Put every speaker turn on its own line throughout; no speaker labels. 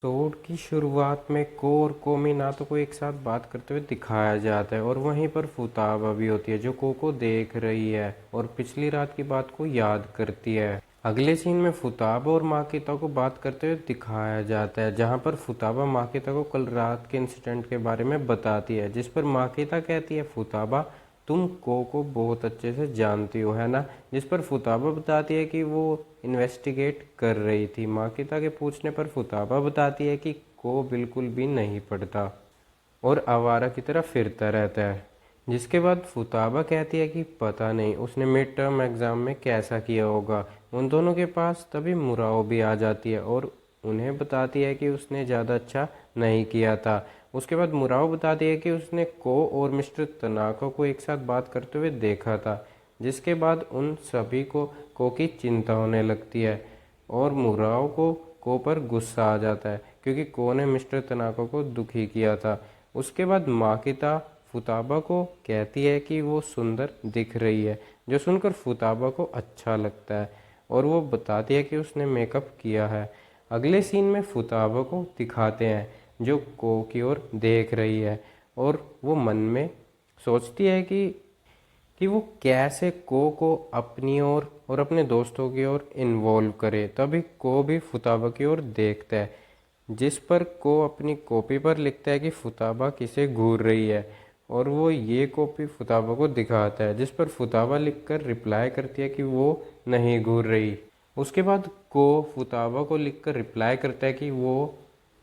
Episode की शुरुआत में को और कोमिनातो को एक साथ बात करते हुए दिखाया जाता है और वहीं पर फुताबा भी होती है जो को देख रही है और पिछली रात की बात को याद करती है। अगले सीन में फुताबा और माकिता को बात करते हुए दिखाया जाता है जहां पर फुताबा माकिता को कल रात के इंसिडेंट के बारे में बताती है, जिस पर माकिता कहती है फुताबा तुम को बहुत अच्छे से जानती हो है ना, जिस पर फुताबा बताती है कि वो इन्वेस्टिगेट कर रही थी। माकिता के पूछने पर फुताबा बताती है कि को बिल्कुल भी नहीं पढ़ता और आवारा की तरह फिरता रहता है, जिसके बाद फुताबा कहती है कि पता नहीं उसने मिड टर्म एग्ज़ाम में कैसा किया होगा। उन दोनों के पास तभी मुराओ भी आ जाती है और उन्हें बताती है कि उसने ज़्यादा अच्छा नहीं किया था। उसके बाद मुराओ बताती है कि उसने को और मिस्टर तनाका को एक साथ बात करते हुए देखा था, जिसके बाद उन सभी को की चिंता होने लगती है और मुराओ को पर गुस्सा आ जाता है क्योंकि को ने मिस्टर तनाका को दुखी किया था। उसके बाद माकिता फुताबा को कहती है कि वो सुंदर दिख रही है, जो सुनकर फुताबा को अच्छा लगता है और वो बताती है कि उसने मेकअप किया है। अगले सीन में फुताबा को दिखाते हैं जो को की ओर देख रही है और वो मन में सोचती है कि वो कैसे को अपनी ओर और अपने दोस्तों की ओर इन्वॉल्व करे। तभी को भी फुताबा की ओर देखता है, जिस पर को अपनी कॉपी पर लिखता है कि फुताबा किसे घूर रही है और वो ये कॉपी फुताबा को दिखाता है, जिस पर फुताबा लिखकर रिप्लाई करती है कि वो नहीं घूर रही। उसके बाद को फुताबा को लिखकर रिप्लाई करता है कि वो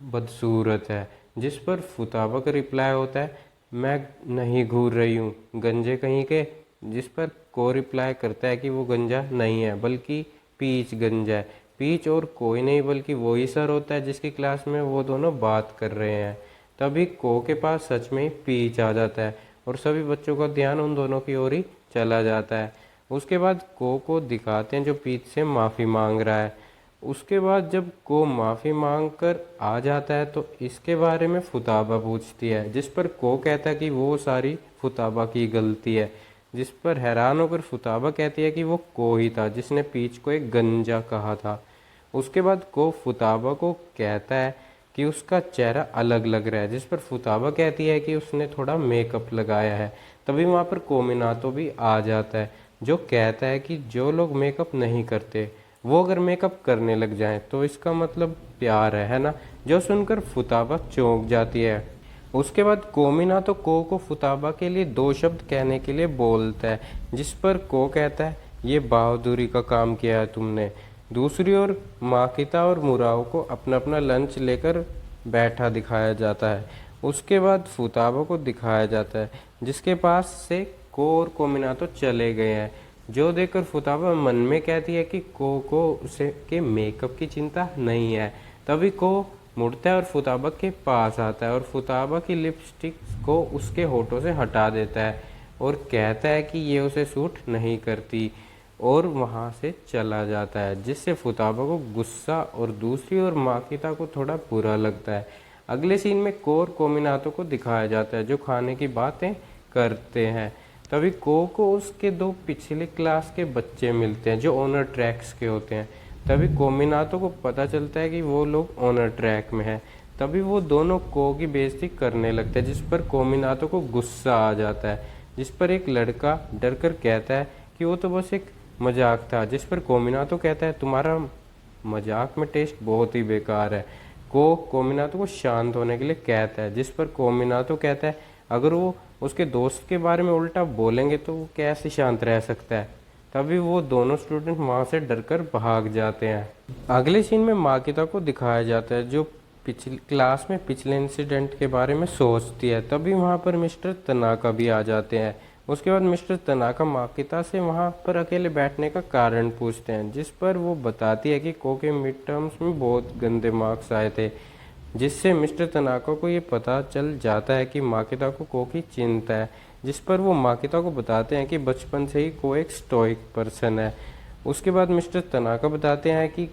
बदसूरत है, जिस पर फुताबा का रिप्लाई होता है मैं नहीं घूर रही हूँ गंजे कहीं के, जिस पर को रिप्लाई करता है कि वो गंजा नहीं है बल्कि पीच गंजा है। पीच और कोई नहीं बल्कि वही सर होता है जिसकी क्लास में वो दोनों बात कर रहे हैं। तभी को के पास सच में ही पीच आ जाता है और सभी बच्चों का ध्यान उन दोनों की ओर ही चला जाता है। उसके बाद को दिखाते हैं जो पीच से माफ़ी मांग रहा है। उसके बाद जब को माफ़ी मांग कर आ जाता है तो इसके बारे में फुताबा पूछती है, जिस पर को कहता है कि वो सारी फुताबा की गलती है, जिस पर हैरान होकर फुताबा कहती है कि वो को ही था जिसने पीच को एक गंजा कहा था। उसके बाद को फुताबा को कहता है कि उसका चेहरा अलग लग रहा है, जिस पर फुताबा कहती है कि उसने थोड़ा मेकअप लगाया है। तभी वहाँ पर कोमिनातो भी आ जाता है जो कहता है कि जो लोग मेकअप नहीं करते वो अगर मेकअप करने लग जाएं तो इसका मतलब प्यार है ना, जो सुनकर फुताबा चौंक जाती है। उसके बाद कोमिनातो को फुताबा के लिए दो शब्द कहने के लिए बोलता है, जिस पर को कहता है ये बहादुरी का काम किया है तुमने। दूसरी ओर माकिता और मुराओ को अपना अपना लंच लेकर बैठा दिखाया जाता है। उसके बाद फुताबा को दिखाया जाता है जिसके पास से को और कोमिनातो चले गए हैं, जो देखकर फुताबा मन में कहती है कि को उसे के मेकअप की चिंता नहीं है। तभी को मुड़ता है और फुताबा के पास आता है और फुताबा की लिपस्टिक को उसके होठों से हटा देता है और कहता है कि ये उसे सूट नहीं करती और वहाँ से चला जाता है, जिससे फुताबा को गुस्सा और दूसरी ओर माकिता को थोड़ा बुरा लगता है। अगले सीन में को और कोमिनातो को दिखाया जाता है जो खाने की बातें करते हैं। तभी को उसके दो पिछले क्लास के बच्चे मिलते हैं जो ऑनर ट्रैक्स के होते हैं। तभी कोमिनातो को पता चलता है कि वो लोग ऑनर ट्रैक में हैं। तभी वो दोनों को की बेइज्जती करने लगते हैं, जिस पर कोमिनातो को गुस्सा आ जाता है, जिस पर एक लड़का डरकर कहता है कि वो तो बस एक मजाक था, जिस पर कोमिनातो कहता है तुम्हारा मजाक में टेस्ट बहुत ही बेकार है। को कोमिनातो को शांत होने के लिए कहता है, जिस पर कोमिनातो कहता है अगर वो उसके दोस्त के बारे में उल्टा बोलेंगे तो वो कैसे शांत रह सकता है। तभी वो दोनों स्टूडेंट वहाँ से डरकर भाग जाते हैं। अगले सीन में माकिता को दिखाया जाता है जो पिछली क्लास में पिछले इंसिडेंट के बारे में सोचती है। तभी वहाँ पर मिस्टर तनाका भी आ जाते हैं। उसके बाद मिस्टर तनाका माकिता से वहाँ पर अकेले बैठने का कारण पूछते हैं, जिस पर वो बताती है कि को के मिड टर्म्स में बहुत गंदे मार्क्स आए थे, जिससे मिस्टर तनाका को ये पता चल जाता है कि माकिता को की चिंता है, जिस पर वो माकिता को बताते हैं कि बचपन से ही को एक स्टोइक पर्सन है। उसके बाद मिस्टर तनाका बताते हैं कि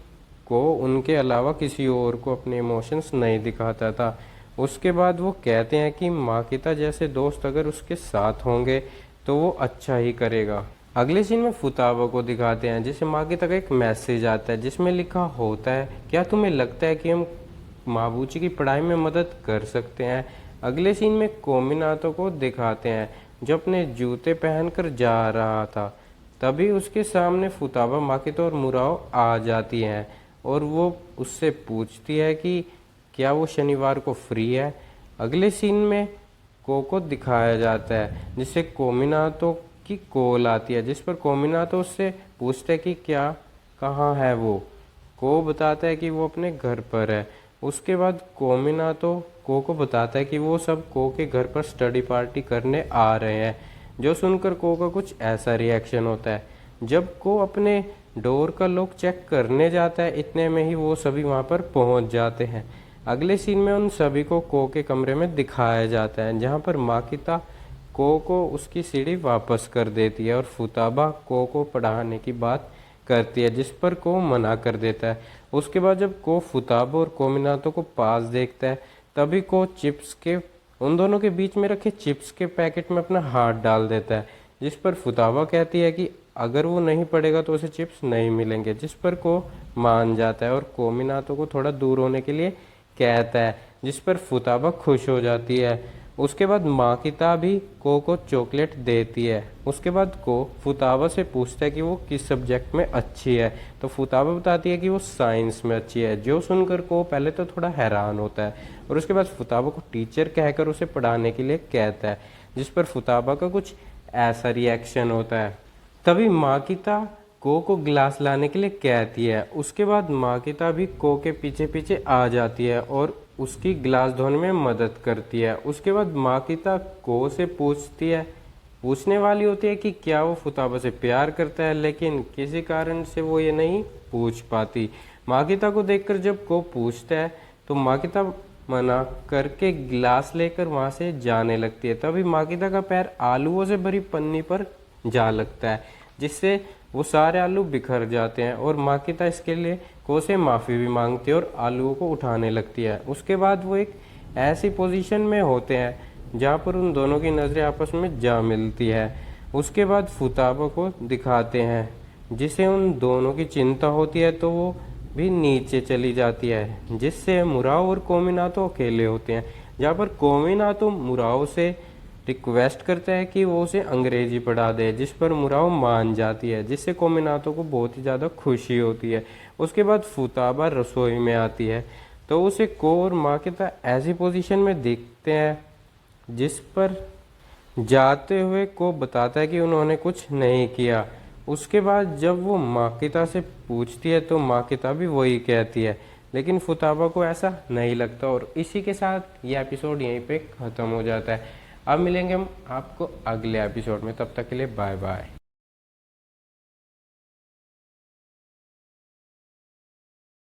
को उनके अलावा किसी और को अपने इमोशंस नहीं दिखाता था। उसके बाद वो कहते हैं कि माकिता जैसे दोस्त अगर उसके साथ होंगे तो वो अच्छा ही करेगा। अगले सीन में फुताबा को दिखाते हैं जिसे माकिता का एक मैसेज आता है जिसमें लिखा होता है क्या तुम्हें लगता है कि हम माबूची की पढ़ाई में मदद कर सकते हैं। अगले सीन में कोमिनातो को दिखाते हैं जो अपने जूते पहनकर जा रहा था। तभी उसके सामने फुताबा, माकितो और मुराओ आ जाती हैं और वो उससे पूछती है कि क्या वो शनिवार को फ्री है। अगले सीन में को दिखाया जाता है जिससे कोमिनातो की कॉल आती है, जिस पर कोमिनातो उससे पूछता है कि क्या कहाँ है वो। को बताता है कि वो अपने घर पर है। उसके बाद कोमिनातो को बताता है कि वो सब को के घर पर स्टडी पार्टी करने आ रहे हैं, जो सुनकर को का कुछ ऐसा रिएक्शन होता है। जब को अपने डोर का लॉक चेक करने जाता है, इतने में ही वो सभी वहाँ पर पहुँच जाते हैं। अगले सीन में उन सभी को के कमरे में दिखाया जाता है, जहाँ पर माकिता को उसकी सीढ़ी वापस कर देती है और फुताबा को पढ़ाने की बात करती है, जिस पर को मना कर देता है। उसके बाद जब को फुताबा और कोमिनातो को पास देखता है, तभी को चिप्स के उन दोनों के बीच में रखे चिप्स के पैकेट में अपना हाथ डाल देता है, जिस पर फुताबा कहती है कि अगर वो नहीं पड़ेगा तो उसे चिप्स नहीं मिलेंगे, जिस पर को मान जाता है और कोमिनातो को थोड़ा दूर होने के लिए कहता है, जिस पर फुताबा खुश हो जाती है। उसके बाद माकिता भी को चॉकलेट देती है। उसके बाद को फुताबा से पूछता है कि वो किस सब्जेक्ट में अच्छी है, तो फुताबा बताती है कि वो साइंस में अच्छी है, जो सुनकर को पहले तो थोड़ा हैरान होता है और उसके बाद फुताबा को टीचर कहकर उसे पढ़ाने के लिए कहता है, जिस पर फुताबा का कुछ ऐसा रिएक्शन होता है। तभी माकिता को गिलास लाने के लिए कहती है। उसके बाद माकिता भी को के पीछे पीछे आ जाती है और उसकी गिलास धोने में मदद करती है। उसके बाद माकिता को से पूछने वाली होती है कि क्या वो फुताबा से प्यार करता है, लेकिन किसी कारण से वो ये नहीं पूछ पाती। माकिता को देखकर जब को पूछता है तो माकिता मना करके गिलास लेकर वहां से जाने लगती है। तभी माकिता का पैर आलूओं से भरी पन्नी पर जा लगता है, जिससे वो सारे आलू बिखर जाते हैं और माकिता इसके लिए को से माफ़ी भी मांगती है और आलूओं को उठाने लगती है। उसके बाद वो एक ऐसी पोजीशन में होते हैं जहाँ पर उन दोनों की नज़रें आपस में जा मिलती है। उसके बाद फुताबा को दिखाते हैं, जिसे उन दोनों की चिंता होती है, तो वो भी नीचे चली जाती है, जिससे मुराओ और कोमिनातो अकेले होते हैं, जहाँ पर कोमिनातो मुराओ से रिक्वेस्ट करता है कि वो उसे अंग्रेजी पढ़ा दे, जिस पर मुराओ मान जाती है, जिससे कोमिनातो को बहुत ही ज़्यादा खुशी होती है। उसके बाद फुताबा रसोई में आती है तो उसे को और माकिता ऐसी पोजीशन में देखते हैं, जिस पर जाते हुए को बताता है कि उन्होंने कुछ नहीं किया। उसके बाद जब वो माकिता से पूछती है तो माकिता भी वही कहती है, लेकिन फुताबा को ऐसा नहीं लगता और इसी के साथ ये एपिसोड यहीं पे ख़त्म हो जाता है। अब मिलेंगे हम आपको अगले एपिसोड में, तब तक के लिए बाय बाय।